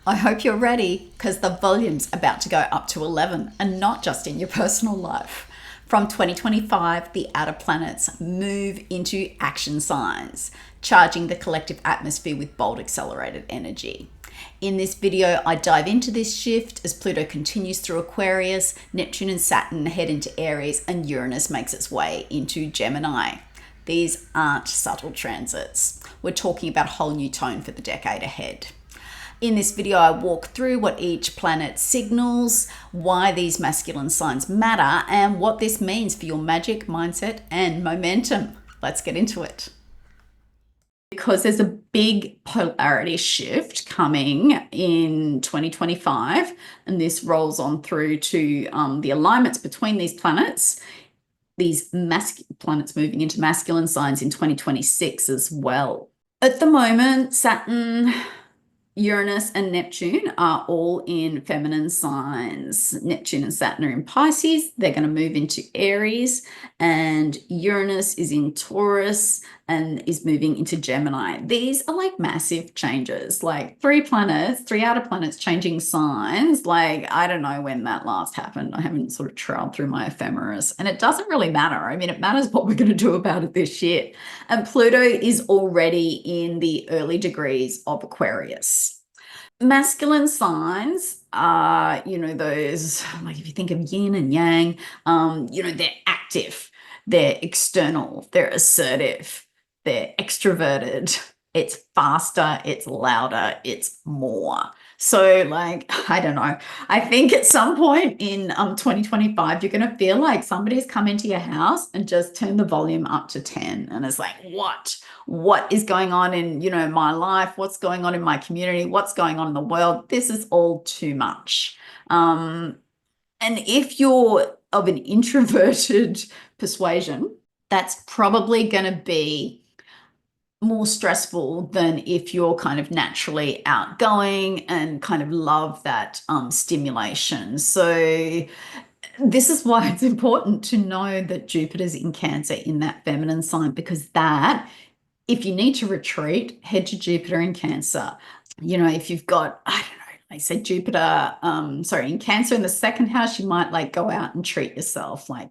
I hope you're ready because the volume's about to go up to 11 and not just in your personal life. From 2025, the outer planets move into action signs, charging the collective atmosphere with bold accelerated energy. In this video, I dive into this shift as Pluto continues through Aquarius, Neptune and Saturn head into Aries, and Uranus makes its way into Gemini. These aren't subtle transits. We're talking about a whole new tone for the decade ahead. In this video, I walk through what each planet signals, why these masculine signs matter, and what this means for your magic, mindset, and momentum. Let's get into it. Because there's a big polarity shift coming in 2025, and this rolls on through to the alignments between these planets, these planets moving into masculine signs in 2026 as well. At the moment, Saturn, Uranus and Neptune are all in feminine signs. Neptune and Saturn are in Pisces. They're going to move into Aries, and Uranus is in Taurus and is moving into Gemini. These are like massive changes, like three outer planets changing signs. Like, I don't know when that last happened. I haven't sort of trailed through my ephemeris, and it doesn't really matter. I mean, it matters what we're going to do about it this year. And Pluto is already in the early degrees of Aquarius. Masculine signs are, those, like if you think of yin and yang, they're active, they're external, they're assertive, they're extroverted, it's faster, it's louder, it's more. So like, I don't know. I think at some point in 2025, you're going to feel like somebody's come into your house and just turned the volume up to 10. And it's like, what is going on in, my life? What's going on in my community? What's going on in the world? This is all too much. And if you're of an introverted persuasion, that's probably going to be more stressful than if you're kind of naturally outgoing and kind of love that stimulation. So this is why it's important to know that Jupiter's in Cancer in that feminine sign, because that, if you need to retreat, head to Jupiter in Cancer. If you've got, I don't know, like say Jupiter, in Cancer in the second house, you might like go out and treat yourself, like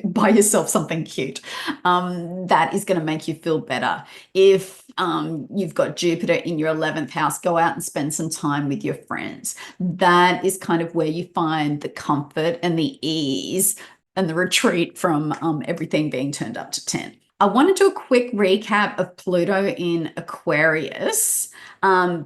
buy yourself something cute. That is going to make you feel better. If you've got Jupiter in your 11th house, go out and spend some time with your friends. That is kind of where you find the comfort and the ease and the retreat from everything being turned up to 10. I want to do a quick recap of Pluto in Aquarius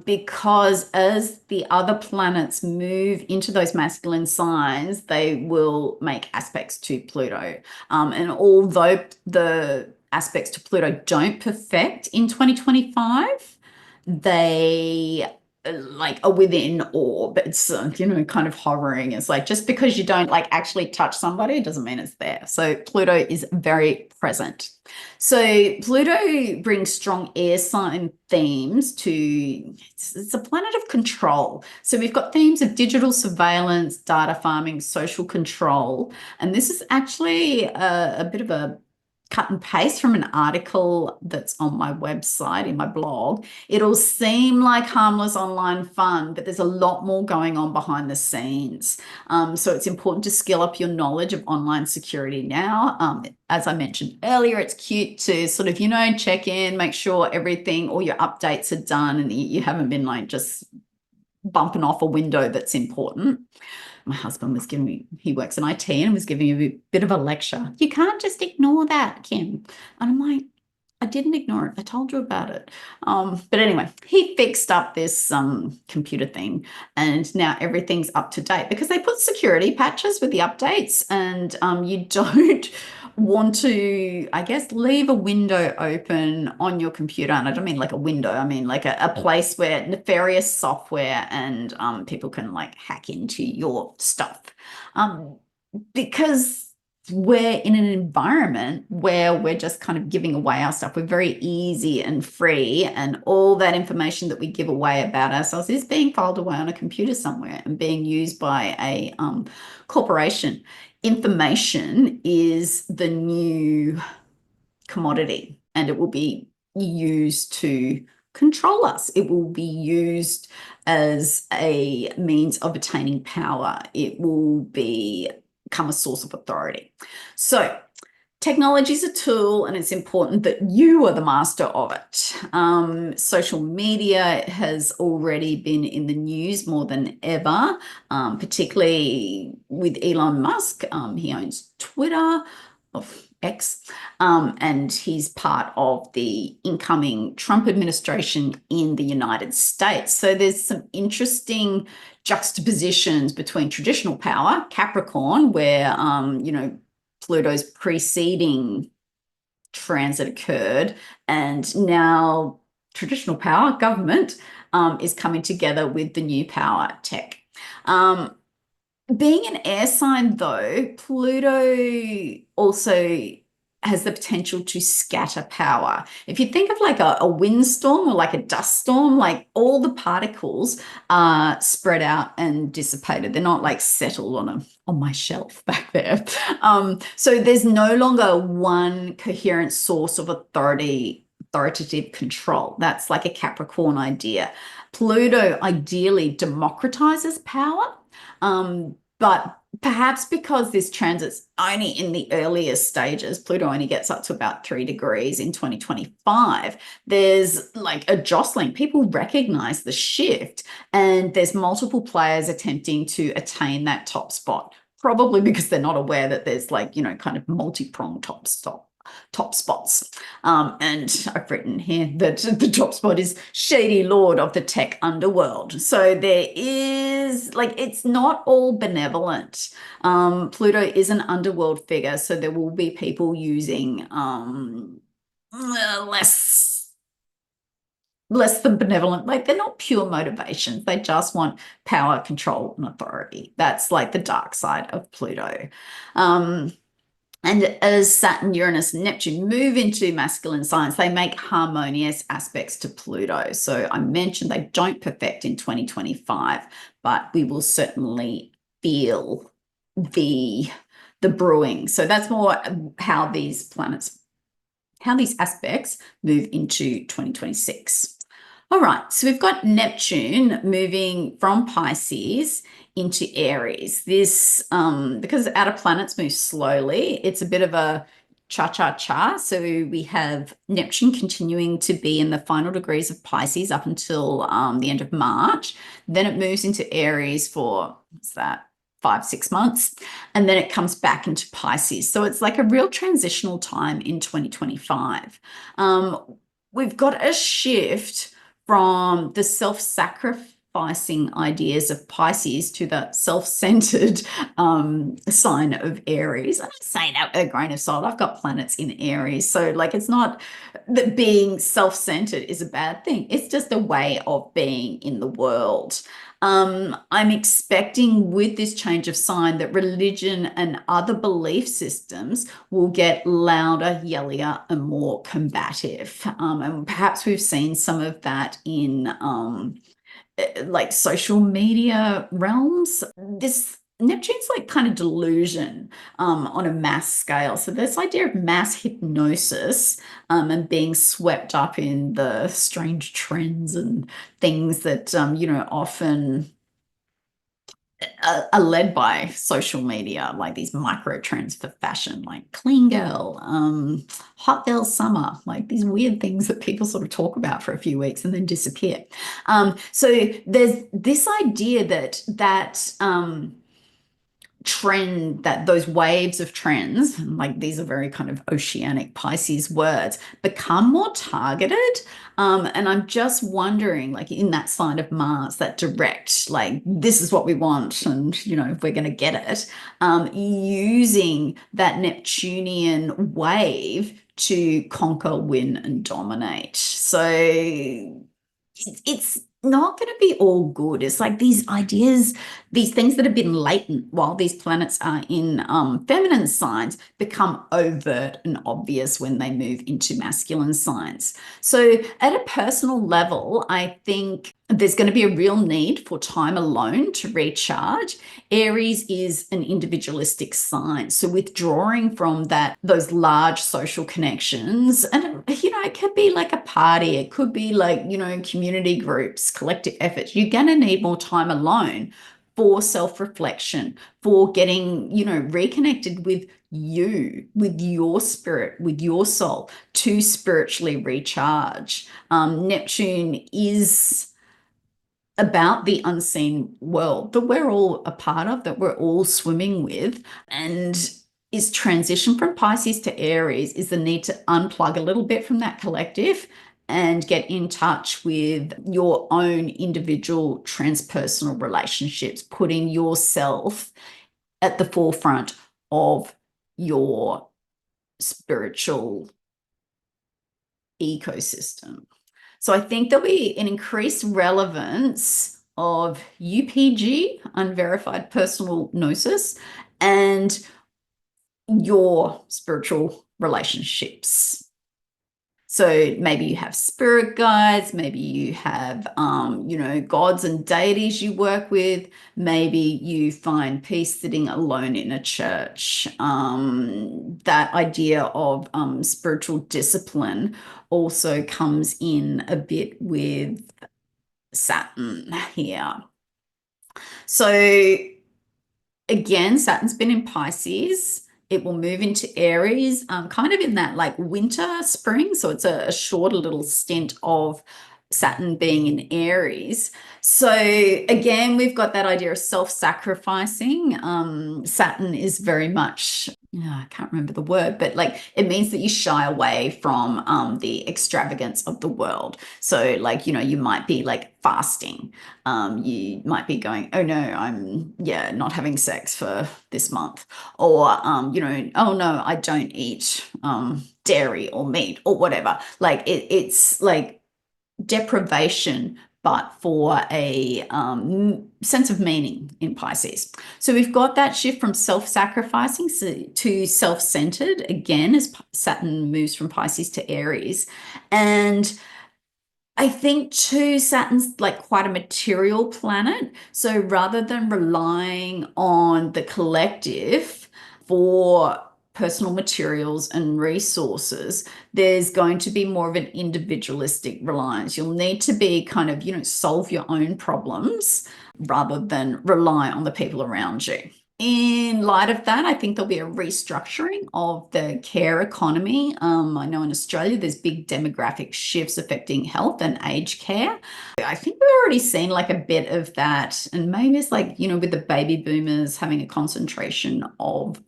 because as the other planets move into those masculine signs, they will make aspects to Pluto. And although the aspects to Pluto don't perfect in 2025, they like are within orbits, kind of hovering. It's like just because you don't like actually touch somebody doesn't mean it's there. So Pluto is very present. So Pluto brings strong air sign themes to, it's a planet of control. So we've got themes of digital surveillance, data farming, social control. And this is actually a bit of a cut and paste from an article that's on my website, in my blog. It'll seem like harmless online fun, but there's a lot more going on behind the scenes. So it's important to skill up your knowledge of online security now. As I mentioned earlier, it's cute to sort of, check in, make sure all your updates are done and you haven't been like just bumping off a window that's important. My husband was he works in IT and was giving me a bit of a lecture. You can't just ignore that, Kim. And I'm like, I didn't ignore it. I told you about it. But anyway, he fixed up this computer thing and now everything's up to date because they put security patches with the updates and you don't want to, I guess, leave a window open on your computer. And I don't mean like a window, I mean like a place where nefarious software and people can like hack into your stuff. Because we're in an environment where we're just kind of giving away our stuff. We're very easy and free, and all that information that we give away about ourselves is being filed away on a computer somewhere and being used by a corporation. Information is the new commodity, and it will be used to control us. It will be used as a means of attaining power. It will become a source of authority. So technology is a tool, and it's important that you are the master of it. Social media has already been in the news more than ever, particularly with Elon Musk. He owns Twitter, of X, and he's part of the incoming Trump administration in the United States. So there's some interesting juxtapositions between traditional power, Capricorn, where, Pluto's preceding transit occurred, and now traditional power, government, is coming together with the new power, tech. Being an air sign, though, Pluto also has the potential to scatter power. If you think of like a windstorm or like a dust storm, like all the particles are spread out and dissipated. They're not like settled on my shelf back there. So there's no longer one coherent source of authoritative control. That's like a Capricorn idea. Pluto ideally democratizes power. But perhaps because this transit's only in the earliest stages, Pluto only gets up to about 3 degrees in 2025, there's like a jostling. People recognize the shift, and there's multiple players attempting to attain that top spot, probably because they're not aware that there's like, kind of multi-pronged top spots. And I've written here that the top spot is shady lord of the tech underworld. So there is it's not all benevolent. Pluto is an underworld figure, so there will be people using less than benevolent, like they're not pure motivations. They just want power, control, and authority. That's like the dark side of Pluto. And as Saturn, Uranus, and Neptune move into masculine signs, they make harmonious aspects to Pluto. So I mentioned they don't perfect in 2025, but we will certainly feel the brewing. So that's more how these aspects move into 2026. All right, so we've got Neptune moving from Pisces into Aries. This, because outer planets move slowly, it's a bit of a cha-cha-cha. So we have Neptune continuing to be in the final degrees of Pisces up until the end of March. Then it moves into Aries for, what's that, 5-6 months, and then it comes back into Pisces. So it's like a real transitional time in 2025. We've got a shift from the self-sacrificing ideas of Pisces to the self-centered sign of Aries. I'm saying that with a grain of salt. I've got planets in Aries, so it's not that being self-centered is a bad thing. It's just a way of being in the world. I'm expecting with this change of sign that religion and other belief systems will get louder, yellier, and more combative. And perhaps we've seen some of that in social media realms. This Neptune's kind of delusion on a mass scale. So this idea of mass hypnosis and being swept up in the strange trends and things that, often are led by social media, like these micro trends for fashion, like clean girl, hot girl summer, like these weird things that people sort of talk about for a few weeks and then disappear. So there's this idea that trend, that those waves of trends, like these are very kind of oceanic Pisces words, become more targeted. And I'm just wondering, in that sign of Mars, that direct, this is what we want, and if we're going to get it, using that Neptunian wave to conquer, win, and dominate. So it's not going to be all good. It's like these ideas, these things that have been latent while these planets are in feminine signs become overt and obvious when they move into masculine signs. So at a personal level, I think There's going to be a real need for time alone to recharge. Aries is an individualistic sign, so withdrawing from those large social connections, and it could be like a party, it could be like community groups, collective efforts. You're going to need more time alone for self-reflection, for getting reconnected with you, with your spirit, with your soul, to spiritually recharge. Neptune is about the unseen world that we're all a part of, that we're all swimming with, and is transition from Pisces to Aries is the need to unplug a little bit from that collective and get in touch with your own individual transpersonal relationships, putting yourself at the forefront of your spiritual ecosystem. So I think there'll be an increased relevance of UPG, unverified personal gnosis, and your spiritual relationships. So maybe you have spirit guides, maybe you have, gods and deities you work with. Maybe you find peace sitting alone in a church. That idea of spiritual discipline also comes in a bit with Saturn here. So again, Saturn's been in Pisces. It will move into Aries, kind of in that like winter, spring. So it's a shorter little stint of Saturn being in Aries. So again, we've got that idea of self-sacrificing. Saturn is very much, I can't remember the word, but like it means that you shy away from the extravagance of the world. So like, you might be like fasting. You might be going, oh no, I'm not having sex for this month. Or, oh no, I don't eat dairy or meat or whatever. Like it's like deprivation, but for a sense of meaning in Pisces. So we've got that shift from self-sacrificing to self-centered, again, as Saturn moves from Pisces to Aries. And I think too, Saturn's like quite a material planet. So rather than relying on the collective for personal materials and resources, there's going to be more of an individualistic reliance. You'll need to be kind of, solve your own problems rather than rely on the people around you. In light of that, I think there'll be a restructuring of the care economy. I know in Australia, there's big demographic shifts affecting health and aged care. I think we've already seen like a bit of that. And maybe it's like, with the baby boomers having a concentration of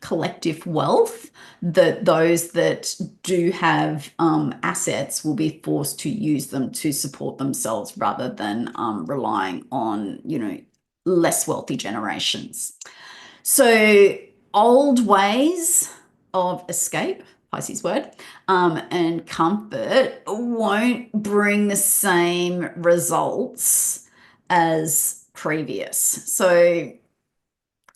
collective wealth, that those that do have assets will be forced to use them to support themselves rather than relying on, less wealthy generations. So old ways of escape, Pisces word, and comfort won't bring the same results as previous. So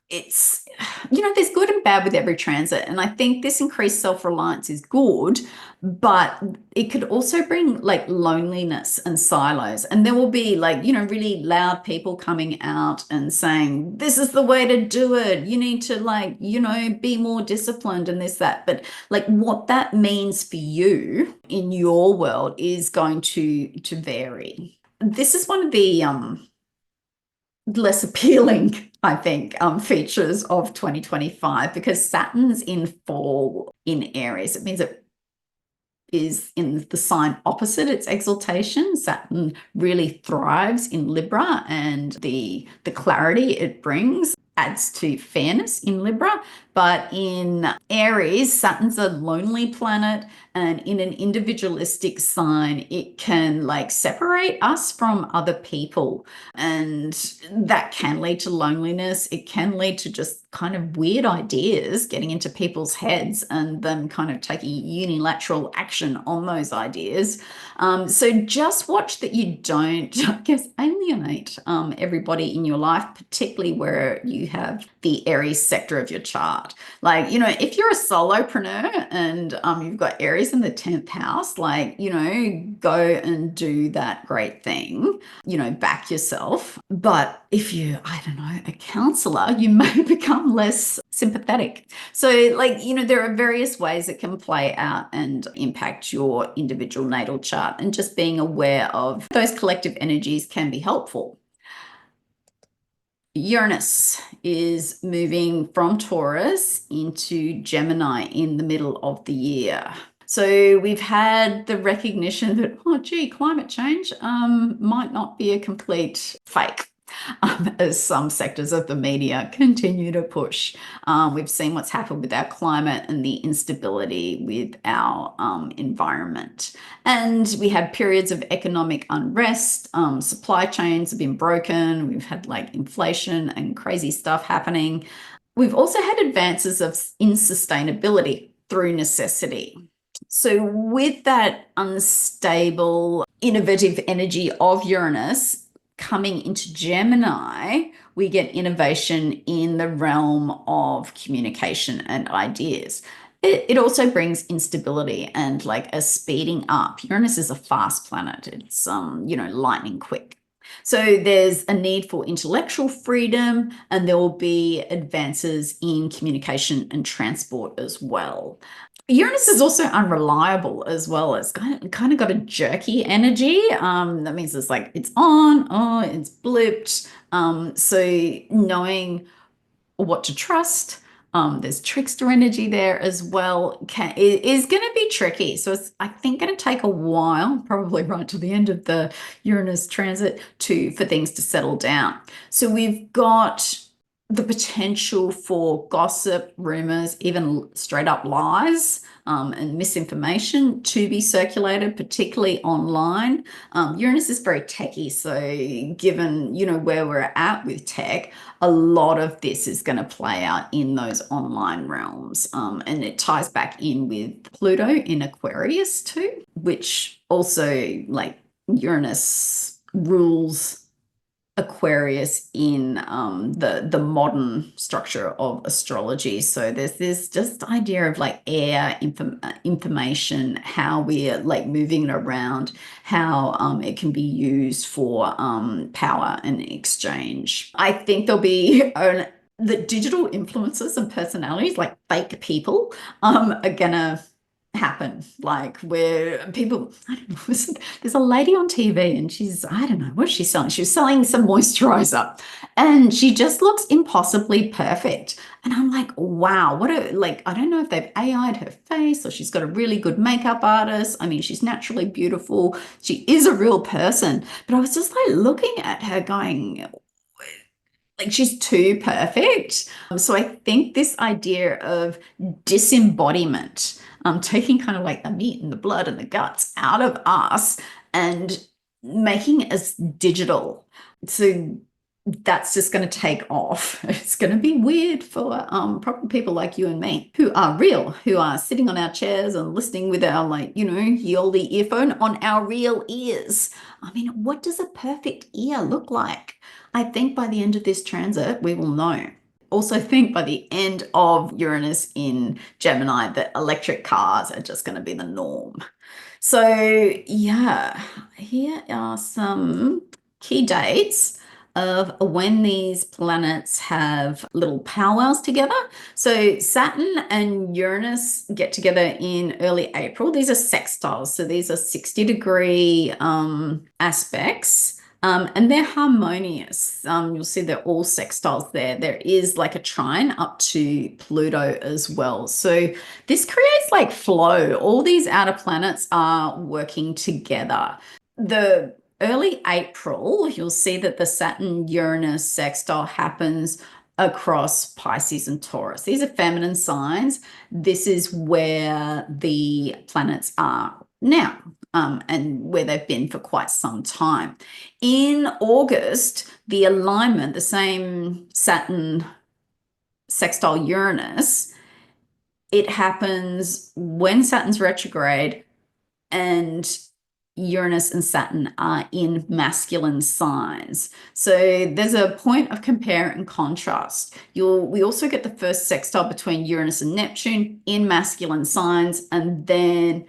it's, there's good and bad with every transit. And I think this increased self-reliance is good, but it could also bring like loneliness and silos. And there will be like, really loud people coming out and saying, this is the way to do it. You need to like, be more disciplined and this, that. But like what that means for you in your world is going to vary. This is one of the less appealing, I think, features of 2025, because Saturn's in fall in Aries. It means it is in the sign opposite its exaltation. Saturn really thrives in Libra, and the clarity it brings adds to fairness in Libra. But in Aries, Saturn's a lonely planet, and in an individualistic sign, it can like separate us from other people. And that can lead to loneliness. It can lead to just kind of weird ideas getting into people's heads and them kind of taking unilateral action on those ideas. So just watch that you don't, I guess, alienate everybody in your life, particularly where you have the Aries sector of your chart. chart. Like, if you're a solopreneur and you've got Aries in the 10th house, like, go and do that great thing, back yourself. But if you, I don't know, a counselor, you may become less sympathetic. So, like, there are various ways it can play out and impact your individual natal chart, and just being aware of those collective energies can be helpful. Uranus is moving from Taurus into Gemini in the middle of the year. So we've had the recognition that, oh, gee, climate change might not be a complete fake. As some sectors of the media continue to push. We've seen what's happened with our climate and the instability with our environment. And we had periods of economic unrest. Supply chains have been broken. We've had like inflation and crazy stuff happening. We've also had advances in sustainability through necessity. So with that unstable, innovative energy of Uranus coming into Gemini, we get innovation in the realm of communication and ideas. It also brings instability and like a speeding up. Uranus is a fast planet. It's lightning quick. So there's a need for intellectual freedom, and there will be advances in communication and transport as well. Uranus is also unreliable as well. It's kind of got a jerky energy. That means it's like it's on, oh, it's blipped. So knowing what to trust, there's trickster energy there as well. It is going to be tricky. So it's, I think, going to take a while, probably right to the end of the Uranus transit, for things to settle down. So we've got the potential for gossip, rumors, even straight up lies and misinformation to be circulated, particularly online. Uranus is very techy, so given where we're at with tech, a lot of this is going to play out in those online realms, and it ties back in with Pluto in Aquarius too, which also, like, Uranus rules Aquarius in the modern structure of astrology. So there's this just idea of like air information, how we're like moving it around, how it can be used for power and exchange. I think there'll be the digital influences and personalities, like fake people, are gonna happen, like where people, I don't know, there's a lady on TV and she's, I don't know, what's she selling? She was selling some moisturizer and she just looks impossibly perfect. And I'm like, wow, I don't know if they've AI'd her face or she's got a really good makeup artist. I mean, she's naturally beautiful. She is a real person. But I was just like looking at her going, like, she's too perfect. So I think this idea of disembodiment, taking kind of like the meat and the blood and the guts out of us and making us digital. So that's just going to take off. It's going to be weird for probably people like you and me who are real, who are sitting on our chairs and listening with our, like, Yoli earphone on our real ears. I mean, what does a perfect ear look like? I think by the end of this transit, we will know. Also think by the end of Uranus in Gemini that electric cars are just going to be the norm. So yeah, here are some key dates of when these planets have little powwows together. So Saturn and Uranus get together in early April. These are sextiles. So these are 60-degree aspects. And they're harmonious. You'll see they're all sextiles there. There is like a trine up to Pluto as well. So this creates like flow. All these outer planets are working together. The early April, you'll see that the Saturn-Uranus sextile happens across Pisces and Taurus. These are feminine signs. This is where the planets are now. And where they've been for quite some time. In August, the alignment, the same Saturn sextile Uranus, it happens when Saturn's retrograde, and Uranus and Saturn are in masculine signs. So there's a point of compare and contrast. We also get the first sextile between Uranus and Neptune in masculine signs, and then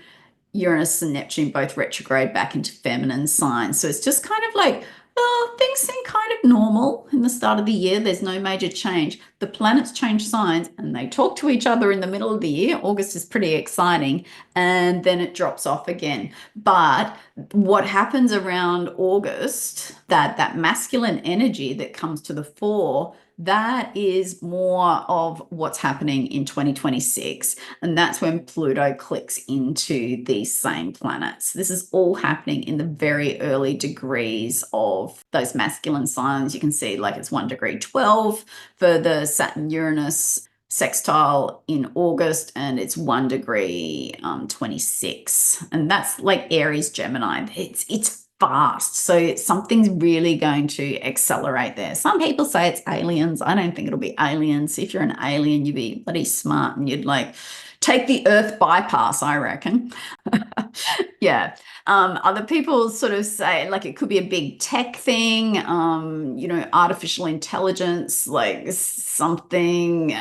Uranus and Neptune both retrograde back into feminine signs. So it's just kind of like, oh, things seem kind of normal in the start of the year. There's no major change. The planets change signs and they talk to each other in the middle of the year. August is pretty exciting, and then it drops off again. But what happens around August, that masculine energy that comes to the fore, that is more of what's happening in 2026. And that's when Pluto clicks into these same planets. This is all happening in the very early degrees of those masculine signs. You can see like it's 1 degree 12 for the Saturn Uranus sextile in August, and it's 1 degree 26. And that's like Aries Gemini. It's fast. So something's really going to accelerate there. Some people say it's aliens. I don't think it'll be aliens. If you're an alien, you'd be bloody smart and you'd like take the Earth bypass, I reckon. Yeah. Other people sort of say like it could be a big tech thing, artificial intelligence, like something.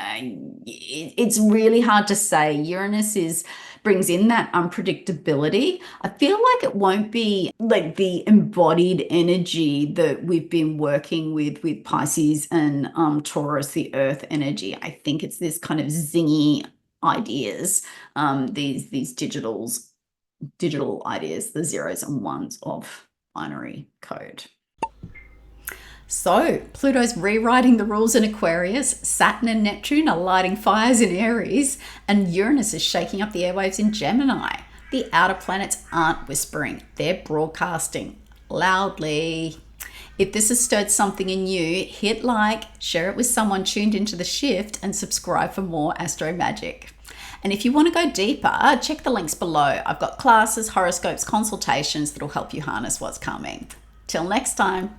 It's really hard to say. Uranus brings in that unpredictability. I feel like it won't be like the embodied energy that we've been working with Pisces and Taurus, the Earth energy. I think it's this kind of zingy ideas, these digital ideas, the zeros and ones of binary code. So Pluto's rewriting the rules in Aquarius, Saturn and Neptune are lighting fires in Aries, and Uranus is shaking up the airwaves in Gemini. The outer planets aren't whispering, they're broadcasting loudly. If this has stirred something in you, hit like, share it with someone tuned into the shift, and subscribe for more astro magic. And if you want to go deeper, check the links below. I've got classes, horoscopes, consultations that'll help you harness what's coming. Till next time.